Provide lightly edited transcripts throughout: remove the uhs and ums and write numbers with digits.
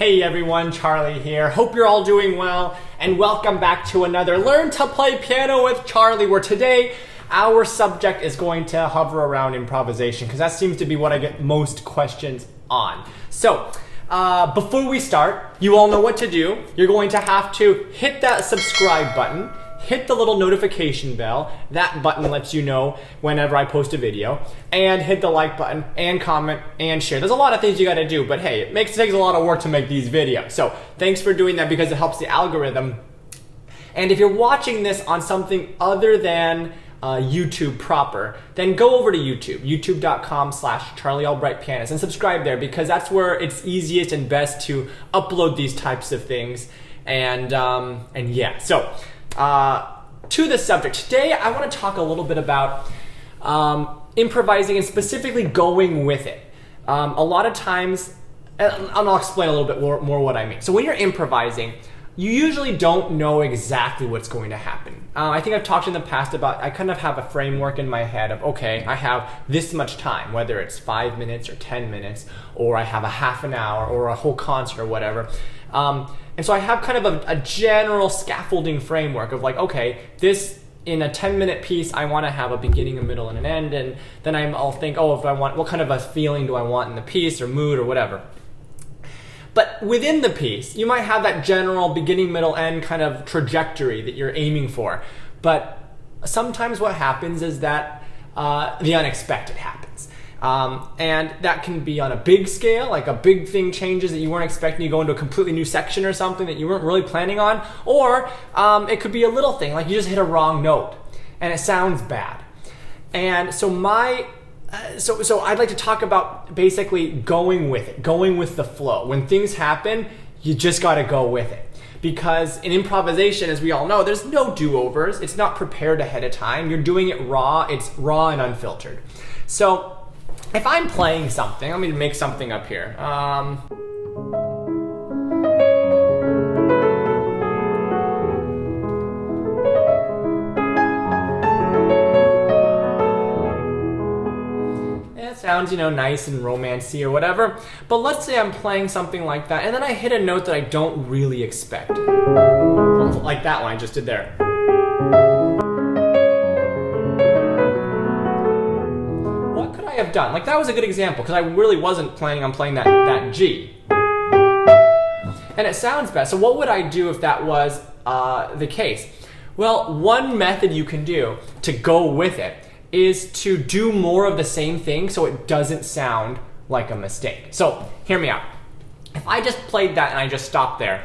Hey everyone, Charlie here. Hope you're all doing well, and welcome back to another Learn to Play Piano with Charlie, where today our subject is going to hover around improvisation, because that seems to be what I get most questions on. So, before we start, you all know what to do. You're going to have to hit that subscribe button, hit the little notification bell. That button lets you know whenever I post a video, and hit the like button and comment and share. There's a lot of things you got to do, but hey, it takes a lot of work to make these videos. So thanks for doing that because it helps the algorithm. And if you're watching this on something other than YouTube proper, then go over to YouTube, youtube.com/Charlie Albright Pianist, and subscribe there because that's where it's easiest and best to upload these types of things. And yeah, so to the subject. Today I want to talk a little bit about improvising and specifically going with it. A lot of times, and I'll explain a little bit more what I mean. So when you're improvising, you usually don't know exactly what's going to happen. I think I've talked in the past about, I kind of have a framework in my head of, okay, I have this much time, whether it's 5 minutes or 10 minutes, or I have a half an hour or a whole concert or whatever. And so I have kind of a general scaffolding framework of like, okay, this in a 10-minute piece, I want to have a beginning, a middle, and an end, and then I'll think, oh, if I want, what kind of a feeling do I want in the piece or mood or whatever. But within the piece, you might have that general beginning, middle, end kind of trajectory that you're aiming for. But sometimes what happens is that the unexpected happens. And that can be on a big scale, like a big thing changes that you weren't expecting. You go into a completely new section or something that you weren't really planning on. Or it could be a little thing, like you just hit a wrong note and it sounds bad. And so so I'd like to talk about basically going with it, going with the flow. When things happen, you just got to go with it. Because in improvisation, as we all know, there's no do-overs. It's not prepared ahead of time. You're doing it raw. It's raw and unfiltered. So if I'm playing something, let me make something up here. It sounds, nice and romancy or whatever. But let's say I'm playing something like that, and then I hit a note that I don't really expect. Like that one I just did there. Have done. Like that was a good example because I really wasn't planning on playing that G. And it sounds bad. So what would I do if that was the case? Well, one method you can do to go with it is to do more of the same thing so it doesn't sound like a mistake. So hear me out. If I just played that and I just stopped there,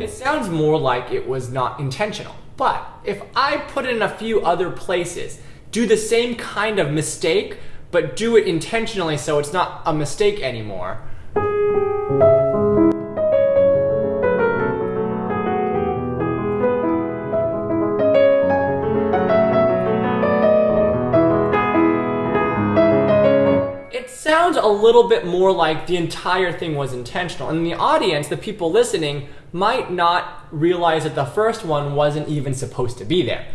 sounds more like it was not intentional. But if I put it in a few other places, do the same kind of mistake, but do it intentionally so it's not a mistake anymore, sounds a little bit more like the entire thing was intentional. And the audience, the people listening, might not realize that the first one wasn't even supposed to be there.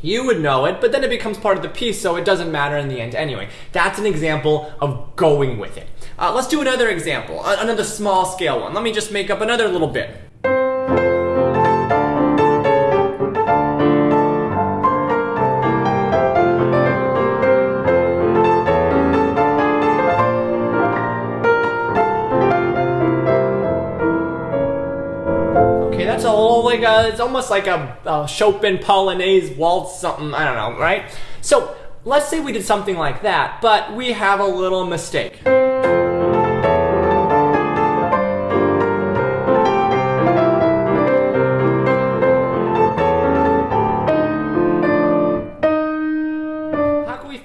You would know it, but then it becomes part of the piece, so it doesn't matter in the end anyway. That's an example of going with it. Let's do another example, another small scale one. Let me just make up another little bit. That's a whole, it's almost like a Chopin Polonaise waltz something, I don't know, right? So let's say we did something like that, but we have a little mistake.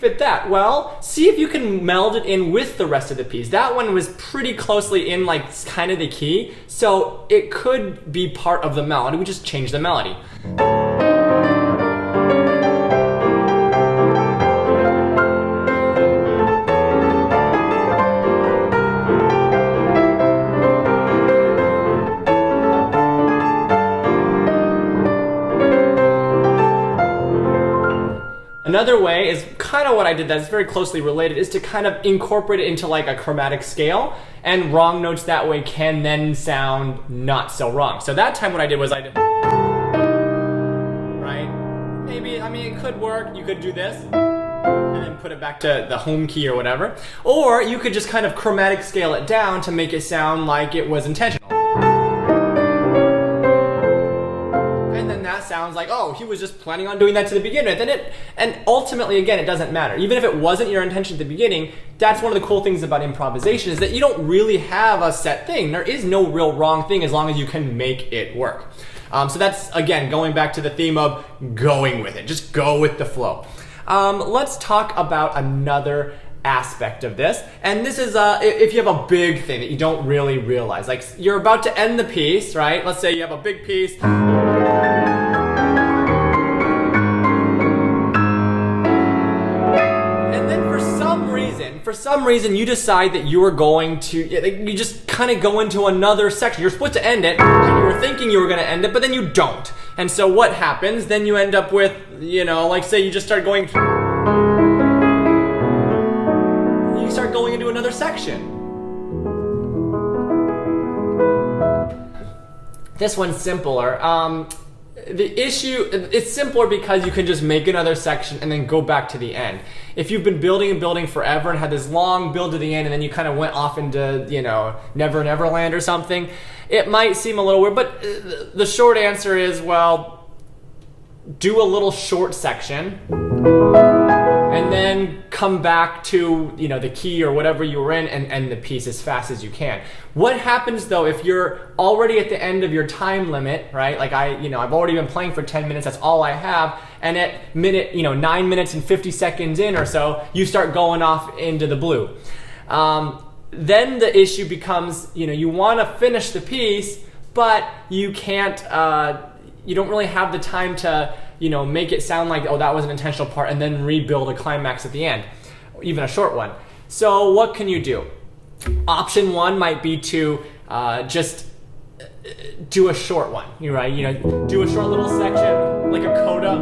Fit that? Well, see if you can meld it in with the rest of the piece. That one was pretty closely in kind of the key, so it could be part of the melody. We just change the melody. Another way is kind of what I did that's very closely related is to kind of incorporate it into like a chromatic scale, and wrong notes that way can then sound not so wrong. So that time what I did was I did, right? Maybe, I mean, it could work. You could do this and then put it back to the home key or whatever. Or you could just kind of chromatic scale it down to make it sound like it was intentional. That sounds like, oh, he was just planning on doing that to the begin with. And ultimately, again, it doesn't matter. Even if it wasn't your intention at the beginning, that's one of the cool things about improvisation is that you don't really have a set thing. There is no real wrong thing as long as you can make it work. So that's, again, going back to the theme of going with it. Just go with the flow. Let's talk about another aspect of this, and this is if you have a big thing that you don't really realize, like you're about to end the piece, right? Let's say you have a big piece, and then for some reason you decide that you are going to, you just kind of go into another section. You're supposed to end it, and you were thinking you were going to end it, but then you don't. And so what happens? Then you end up with, like say you just start going into another section. This one's simpler. It's simpler because you can just make another section and then go back to the end. If you've been building and building forever and had this long build to the end and then you kind of went off into, Never Land or something, it might seem a little weird, but the short answer is, well, do a little short section and then come back to the key or whatever you were in and end the piece as fast as you can. What happens though if you're already at the end of your time limit, right? Like I've already been playing for 10 minutes, that's all I have, and at 9 minutes and 50 seconds in or so, you start going off into the blue. Then the issue becomes, you want to finish the piece, but you can't, you don't really have the time to make it sound like, oh, that was an intentional part, and then rebuild a climax at the end, even a short one. So what can you do? Option one might be to just do a short one, right? Do a short little section, like a coda.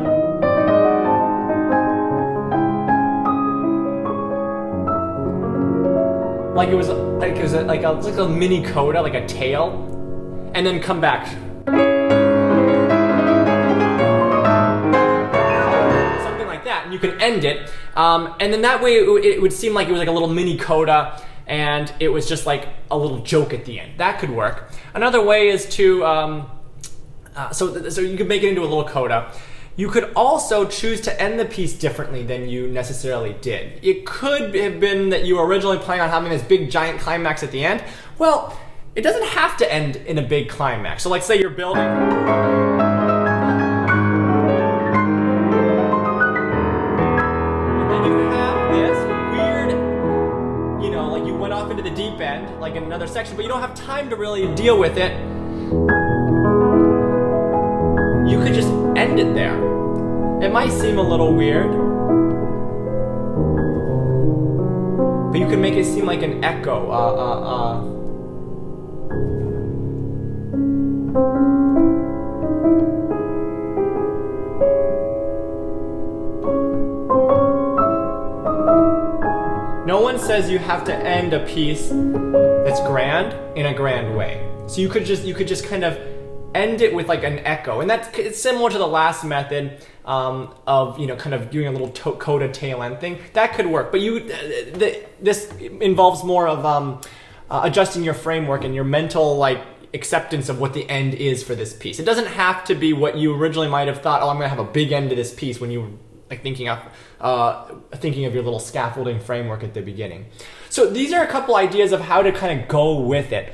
Like it was like a mini coda, like a tail, and then come back. And you can end it, and then that way it would seem like it was like a little mini coda, and it was just like a little joke at the end. That could work. Another way is to, so you could make it into a little coda. You could also choose to end the piece differently than you necessarily did. It could have been that you were originally planning on having this big giant climax at the end. Well, it doesn't have to end in a big climax. So like say you're building, into the deep end, like in another section, but you don't have time to really deal with it. You could just end it there. It might seem a little weird, but you can make it seem like an echo. No one says you have to end a piece that's grand in a grand way. So you could just kind of end it with like an echo, and it's similar to the last method of kind of doing a little coda tail end thing. That could work, but this involves more of adjusting your framework and your mental acceptance of what the end is for this piece. It doesn't have to be what you originally might have thought. Oh, I'm going to have a big end to this piece when you were thinking of your little scaffolding framework at the beginning. So these are a couple ideas of how to kind of go with it.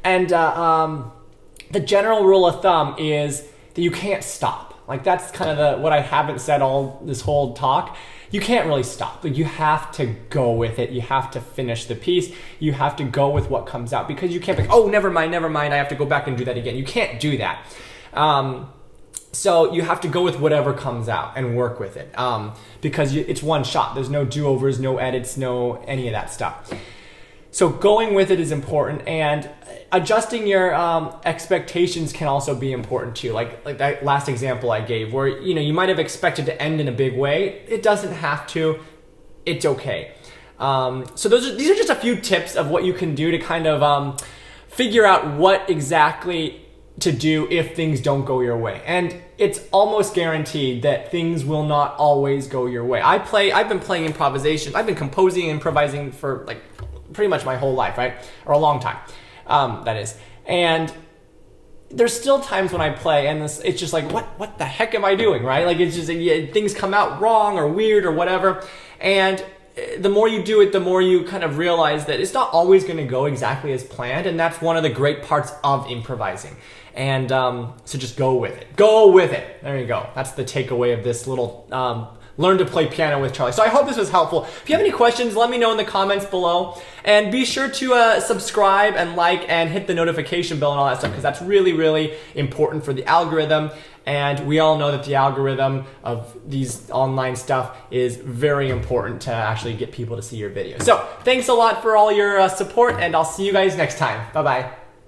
And the general rule of thumb is that you can't stop. That's kind of what I haven't said all this whole talk. You can't really stop. You have to go with it. You have to finish the piece. You have to go with what comes out, because you can't be, oh, never mind, I have to go back and do that again. You can't do that. So you have to go with whatever comes out and work with it, because it's one shot. There's no do-overs, no edits, no any of that stuff. So going with it is important, and adjusting your expectations can also be important too. Like that last example I gave, where you might have expected to end in a big way. It doesn't have to. It's okay. So these are just a few tips of what you can do to kind of figure out what exactly to do if things don't go your way. And it's almost guaranteed that things will not always go your way. I've been playing improvisation. I've been composing and improvising for like pretty much my whole life, right? Or a long time, that is. And there's still times when I play and it's just like, what the heck am I doing, right? Like it's just, things come out wrong or weird or whatever. And the more you do it, the more you kind of realize that it's not always going to go exactly as planned. And that's one of the great parts of improvising. And so just go with it. Go with it. There you go. That's the takeaway of this little Learn to Play Piano with Charlie. So I hope this was helpful. If you have any questions, let me know in the comments below. And be sure to subscribe and like and hit the notification bell and all that stuff, because that's really, really important for the algorithm. And we all know that the algorithm of these online stuff is very important to actually get people to see your videos. So thanks a lot for all your support, and I'll see you guys next time. Bye-bye.